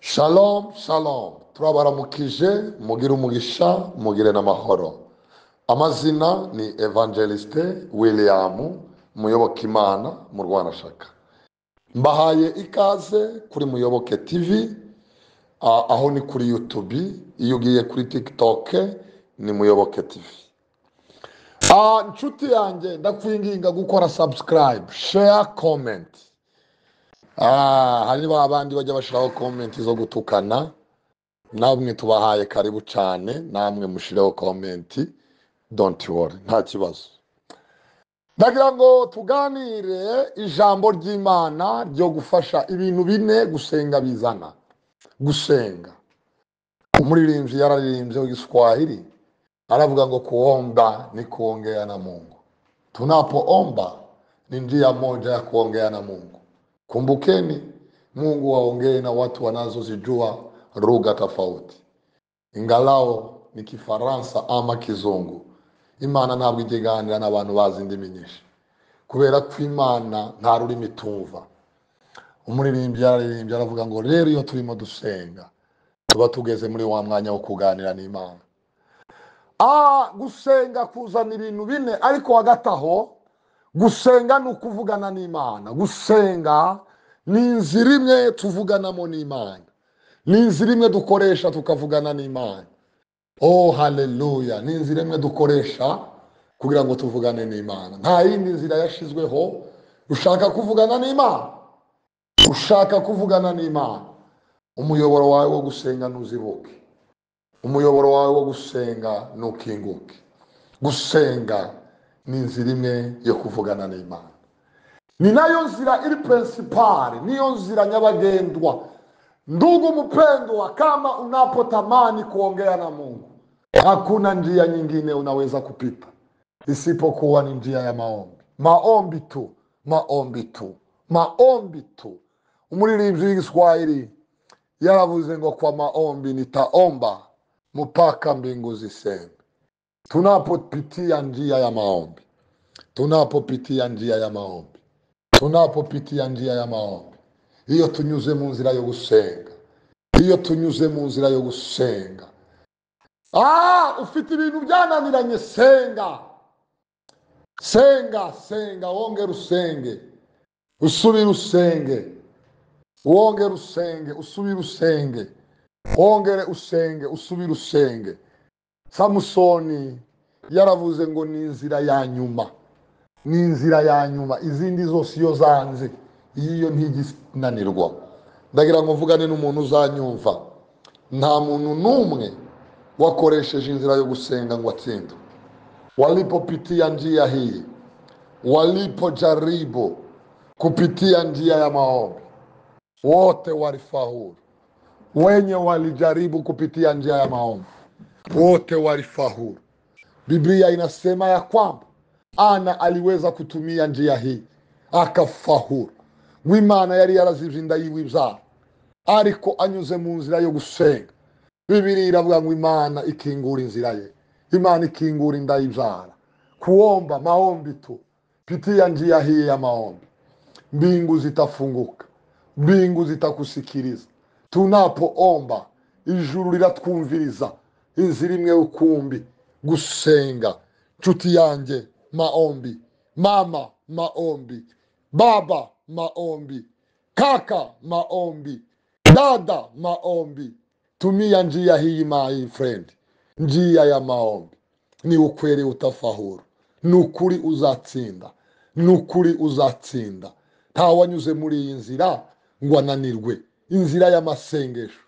Shalom, shalom. Turabaramukije, mugire umugisha, mugire n'amahoro. Amazina ni Evangeliste William Muyoboke Imana mu Rwanashaka. Mbahaye ikaze kuri Muyoboke TV, aho ni kuri YouTube, iyo ugiye kuri TikTok ni Muyoboke TV. Nshuti yanjye ndakwinginga gukora subscribe, share, comment. Hari abandi bajya bashiraho comment zo gutukana, namwe tubahaye karibu cyane, namwe mushireho comment, don't worry, nta kibazo. Ndagira ngo tuganire ijambo ry'Imana ryo gufasha ibintu bine gusenga bizana. Gusenga, umuririmbyi yararirimbye w'Igiswahili aravuga ngo kuomba ni kuongea na Mungu. Tunapoomba ni njia moja ya kuongea na Mungu. Kumbukeni, Mungu waongee na watu wanazozijua lugha tofauti, ingalao ni Kifaransa ama Kizungu. Imana ntabwo iganira n'abantu bazi indimi nyinshi, kubera ko Imana nta rurimi tumva. Umuririmbyi yararirimbye aravuga ngo rero iyo turimo dusenga tuba tugeze muri wa mwanya wo kuganira n'Imana. Gusenga kuzana ibintu bine, ariko hagati aho gusenga ni ukuvugana n'Imana. Gusenga ni inzira imwe tuvuganamo n'Imana, ni inzira imwe dukoresha tukavugana n'Imana. Oh haleluya, ni inzira imwe dukoresha kugira ngo tuvugane n'Imana. Nta yindi nzira yashizweho. Ushaka kuvugana n'Imana, ushaka kuvugana n'Imana, umuyoboro wawe wo gusenga ntuzibuke, umuyoboro wawe wo gusenga ntukinguke. Gusenga ni inzira imwe yo kuvugana n'Imana, ni nayo nzira iri principale, niyo nzira nyabagendwa. Ndugu mpendwa, kama unapotamani kuongea na Mungu, hakuna njia nyingine unaweza kupita isipokuwa ni njia ya maombi. Maombi tu, maombi tu, maombi tu. Umuririmbyi w'Igiswahili yaravuze ngo kwa maombi nitaomba mpaka mbingu ziseme. Tunapopitia njia ya maombi, tunapopitia njia ya maombi, tunapopitia njia ya maombi, iyo tunyuze mu nzira yo gusenga, iyo tunyuze mu nzira yo gusenga. Ufite ibintu byananiranye, senga, senga, senga, wongere usenge, usubire usenge, wongere usenge, usubire usenge, wongere usenge, usubire usenge. Samusoni yaravuze ngo ni inzira ya nyuma, ni inzira ya nyuma, izindi zose iyo zanze iyo ntiginanirwa. Ndagira ngo mvugane n'umuntu uzanyumva. Nta muntu n'umwe wakoresheje inzira yo gusenga ngo atsinde. Walipopitia njia hii, walipojaribu kupitia njia ya maombi, wote walifaulu. Wenye walijaribu kupitia njia ya maombi, wote walifaulu. Biblia inasema ya kwamba Ana aliweza kutumia njia hii akafaulu. W'Imana yari yarazivye inda yiwe ibyaha, ariko anyuze mu nzira yo gusenga. Biblia iravuga ngo Imana ikingura inzira ye, Imana ikingura inda y'ibyaha. Kuomba, maombi tu, pitia njia hii ya maombi, mbingu zitafunguka, mbingu zitakusikiliza. Tunapoomba ijuru liratwumviriza. Inzira imwe ukumbi gusenga. Nshuti yanjye, maombi. Mama, maombi. Baba, maombi. Kaka, maombi. Dada, maombi. Tumia njia hii my friend, njia ya maombi. Ni ukweli utafahuru, ni ukuri uzatsinda, ni ukuri uzatsinda. Ntawanyuze muri iyi nzira ngo ananirwe. Inzira y'amasengesho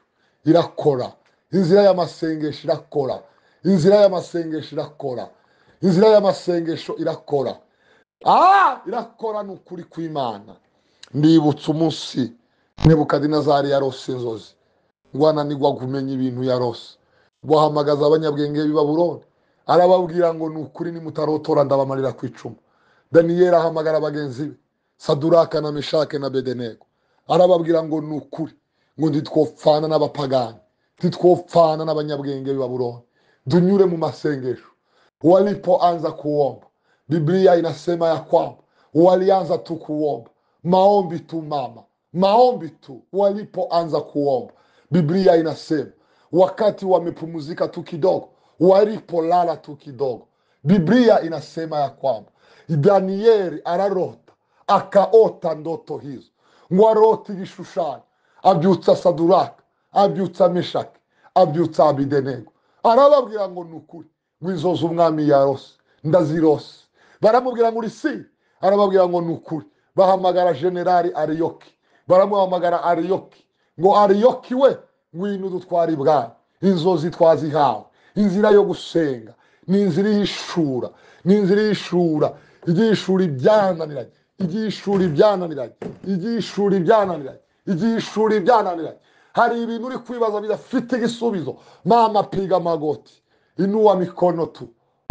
irakora, inzira y'amasengesho irakora, inzira y'amasengesho irakora, inzira y'amasengesho irakora. Irakora ni ukuri kw'Imana. Ndibutse umunsi Nebukadinezari yarose inzozi, ngo ananirwa kumenya ibintu yarose. Guhamagaza abanyabwenge b'i Babuloni, arababwira ngo ni ukuri nimutarotora ndabamarira ku icumu. Daniyeli ahamagara bagenzi be, Saduraka na Meshake na Abedenego, arababwira ngo ni ukuri, ngo ntitwopfana n'abapagani, ntitwopfana n'abanyabwenge b'i Babuloni, dunyure mu masengesho. Walipoanza kuomba, Biblia inasema ya kwamba walianza tu kuomba. Maombi tu mama, maombi tu. Walipoanza kuomba, Biblia inasema wakati wamepumzika tu kidogo, walipolala tu kidogo, Biblia inasema ya kwamba Danieli ararota, akaota ndoto hizo, ngo arota igishushanyo, abyutsa Saduraka, abyutsa Meshaki, abyutsa Abidenego, arababwira ngo nukuri ngo inzozi umwami yarose ndazirose. Baramubwira ngo urisi, arababwira ngo nukuri. Bahamagara generali Ariyoki, baramuhamagara Ariyoki, ngo Ariyoki we ngwino udutwara ibwami, inzozi twazihawe. Inzira yo gusenga ni inzira y'ishura, ni inzira y'ishura, igishura ibyananiranye, igishura ibyananiranye, igishura ibyananiranye, igishura ibyananiranye. Hari ibintu uri kwibaza bidafite igisubizo, mama piga magoti, inua mikono tu,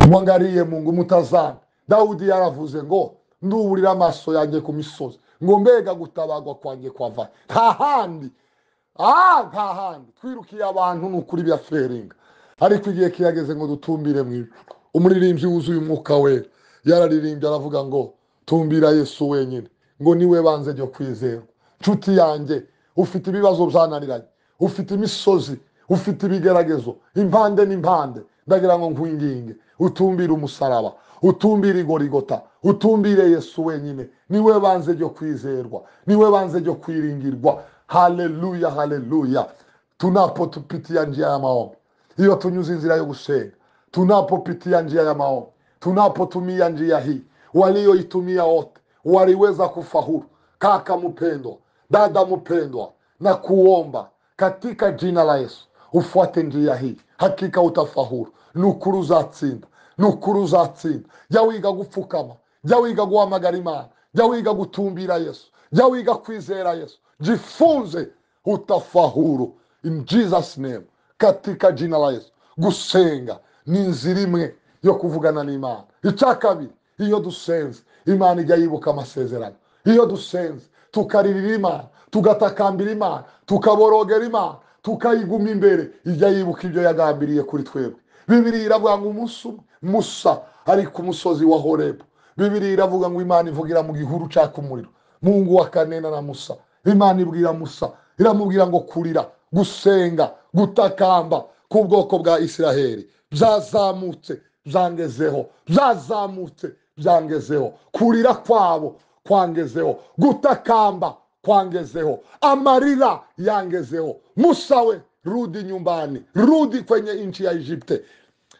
mwangaliye Mungu mutazame. Daudi yaravuze ngo nduburira amaso yanjye ku misozi, ngo mbega gutabagwa kwanjye kwava nta handi. Nta handi twirukiye abantu nukuri byaferinga, ariko igihe kirageze ngo dutumbire mu ijuru. Umuririmbyi wuzuye umwuka wera yararirimbye aravuga ngo tumbira Yesu wenyine, ngo niwe banze ryo kwizerwa. Nshuti yanjye, ufite ibibazo byananiranye, ufite imisozi, ufite ibigeragezo impande n'impande, ndagira ngo nkwinginge utumbire umusaraba, utumbire Igorigota, utumbire Yesu wenyine. Niwe banze ryo kwizerwa, niwe banze ryo kwiringirwa. Haleluya, haleluya. Tunapotupitia njia ya maombi, hiyo tunyuzi inzira yo gusenga, tunapopitia njia ya maombi, tunapotumia njia hii, walioitumia wote waliweza kufaulu. Kaka mpendwa, dada mpendwa, na kuomba katika jina la Yesu ufuate njia hii, hakika utafaulu. Nukuru uzatsinda, nukuru uzatsinda. Jya wiga gupfukama, jya wiga guhamagara Imana, jya wiga gutumbira Yesu, jya wiga kwizera Yesu. Jifunze, utafaulu. In Jesus name, katika jina la Yesu. Gusenga ni inzira imwe yo kuvugana n'Imana. Icya kabiri, iyo dusenze Imana ijya yibuka amasezerano. Iyo dusenze tukaririra Imana, tugatakambira Imana, tukaborogera Imana, tukayiguma imbere, ijya yibuka ibyo yagambiriye kuri twebwe. Bibiliya iravuga ngo umunsi umwe Musa ari ku musozi wa Horebu, Bibiliya iravuga ngo Imana ivugira mu gihuru caka umuriro. Mungu akanena na Musa, Imana ibwira Musa, iramubwira ngo kurira, gusenga, gutakamba ku bwoko bwa Isiraheli byazamutse byangezeho, byazamutse byangezeho, kurira kwabo kwangezeho, gutakamba kwangezeho, amarira yangezeho. Musa we, rudi nyumbani, rudi kwenye nchi ya Egypte,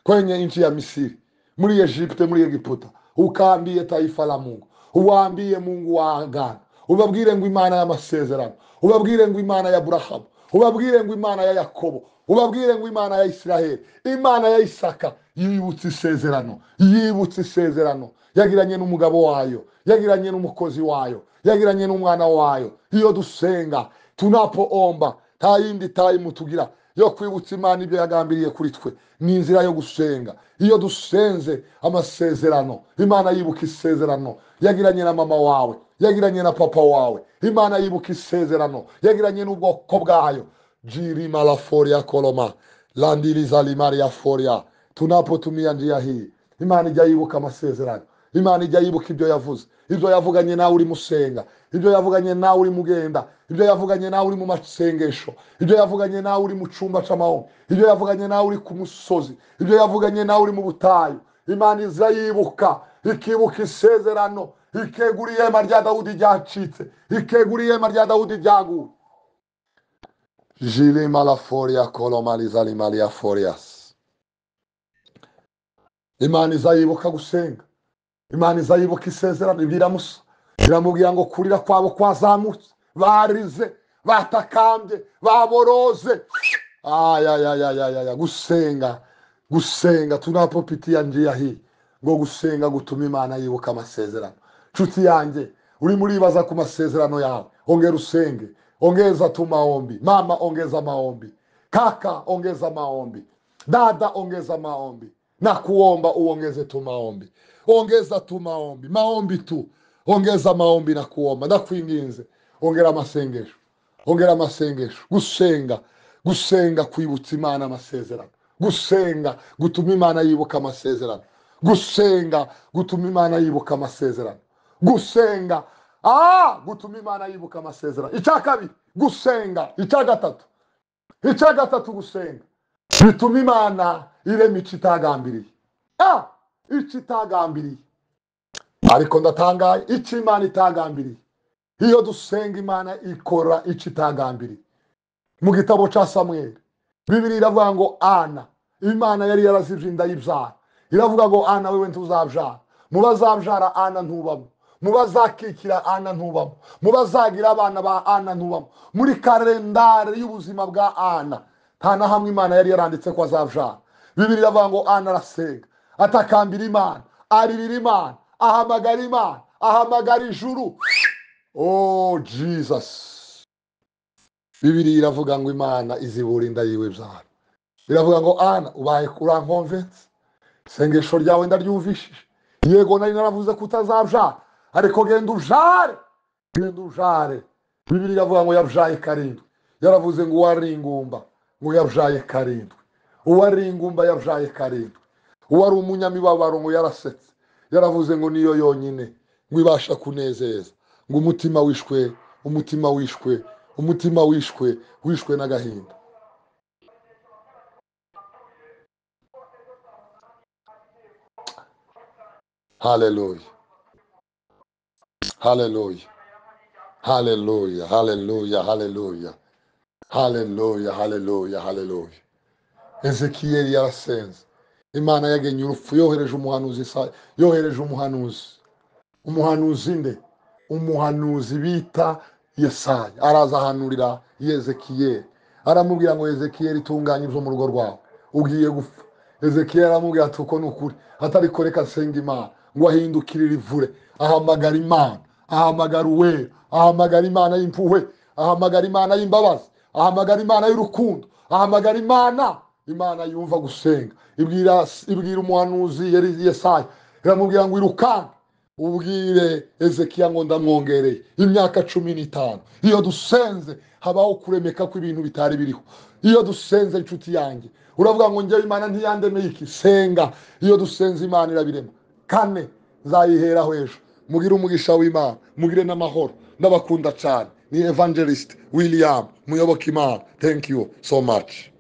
kwenye nchi ya Misiri, muri Egypte, muri Egiputa, ukaambie taifa la Mungu, uwaambie Mungu wa agano, ubabwire ngo Imana y'amasezerano, ubabwire ngo Imana ya Abrahamu, ubabwire ngo Imana ya Yakobo, ubabwire ngo Imana ya Isiraheli, Imana ya Isaka yibutse isezerano, yibutse isezerano yagiranye n'umugabo wayo, yagiranye n'umukozi wayo, yagiranye n'umwana wayo. Iyo dusenga, tunapoomba, nta yindi time tugira yo kwibutsa Imana ibyo yagambiriye kuri twe, ni inzira yo gusenga. Iyo dusenze amasezerano, Imana yibuka isezerano yagiranye na mama wawe, yagiranye na papa wawe, Imana yibuka isezerano yagiranye n'ubwoko bwayo. Jirima la foria koloma, landiliza limaria foria. Tunapotumia njia hii, Imana ijya yibuka amasezerano, Imana ijya yibuka ibyo yavuze, ibyo yavuganye nawe uri musenga, ibyo yavuganye nawe uri mugenda, ibyo yavuganye nawe uri mu masengesho, ibyo yavuganye nawe uri mu cyumba cy'amahoro, ibyo yavuganye nawe uri ku musozi, ibyo yavuganye nawe uri mu butayu. Imana iza yibuka, ikibuka isezerano, ikegura ihema rya Dawudi ryacitse, ikegura ihema rya Dawudi ryaguye. Jilima la foria kolomaliza limalia forias. Imana iza yibuka gusenga, Imana iza yibuka isezerano. Ibwira Musa, iramubwira ngo kurira kwabo kwazamutse, barize, batakambye, baboroze. Gusenga, gusenga, tunapopitia njia hii, ngo gusenga gutuma Imana yibuka amasezerano. Nshuti yanjye, uri muribaza ku masezerano yawe, ongera usenge, ongeza tu maombi. Mama, ongeza maombi. Kaka, ongeza maombi. Dada, ongeza maombi. Na kuomba uongeze tu maombi, ongeza tu maombi, maombi tu, ongeza maombi na kuomba. Na kuinginze, ongera masengesho, ongera masengesho. Gusenga, gusenga kwibutsa Imana amasezerano, gusenga gutuma Imana yibuka amasezerano, gusenga gutuma Imana yibuka amasezerano, gusenga gutuma Imana yibuka amasezerano. Icya kabiri, gusenga. Icya gatatu, icya gatatu gusenga bituma imana irema icyo itagambiriye. Icyo itagambiriye. Ariko ndatangaye, icyo imana itagambiriye, iyo dusenga imana ikora icyo itagambiriye. Mu gitabo cya Samweli Bibiliya iravuga ngo Ana, imana yari yarazivye inda y'ibyara, iravuga ngo Ana wewe ntuzabyara, mu bazabyara Ana ntubamo, mu bazakikira Ana ntubamo, mu bazagira abana ba Ana ntubamo. Muri kalendari y'ubuzima bwa Ana nta na hamwe imana yari yaranditse ko azabyara. Bibiliya iravuga ngo Ana arasenga, atakambira imana, aririra imana, ahamagara imana, ahamagara ijuru. Oh Jesus. Bibiliya iravuga ngo imana izibura inda yiwe byara. Iravuga ngo Ana ubaye urankonvense, isengesho ryawe ndaryumvishije. Yego nari naravuze ko utazabyara, ariko genda ubyare, genda ubyare. Bibiliya iravuga ngo yabyaye karindwi. Yaravuze ngo uwari ingumba ngo yabyaye karindwi, uwari ingumba yabyaye karindwi, uwari umunyamibabaro ngo yarasetse. Yaravuze ngo niyo yonyine ngo ibasha kunezeza, ngo umutima wishwe, umutima wishwe, umutima wishwe, wishwe n'agahinda. Hallelujah. Hallelujah. Hallelujah. Hallelujah. Hallelujah. Hallelujah. Hallelujah. Hallelujah. Ezekiyeli yarasenze. Imana yagenye urupfu, yohereje umuhanuzi, yohereje umuhanuzi. Umuhanuzi nde? Umuhanuzi bita Yesaya. Araza ahanurira Ezekiyeli. Aramubwira ngo Ezekiyeli tunganye ibyo mu rugo rwawe, ugiye gupfa. Ezekiyeli aramubwira ati uko nukuri, atari koreka senga imana ngo ahindukirire ivure. Ahamagara imana, ahamagara uwera, ahamagara imana y'impuhwe, ahamagara imana y'imbabazi, ahamagara imana y'urukundo, ahamagara imana, imana yumva gusenga. Ibwira umuhanuzi Yesaya, iramubwira ngo irukane ubwire Ezekiya ngo ndamwongereye imyaka 15. Iyo dusenze habaho kuremeka kw'ibintu bitari biriho. Iyo dusenze inshuti yanjye uravuga ngo njye imana ntiyandemeye iki, senga. Iyo dusenze imana irabirema. Kane nzayiheraho ejo. Mugire umugisha w'Imana, mugire n'amahoro. Ndabakunda cyane. Ni Evangelist William Muyoboke Imana. Thank you so much.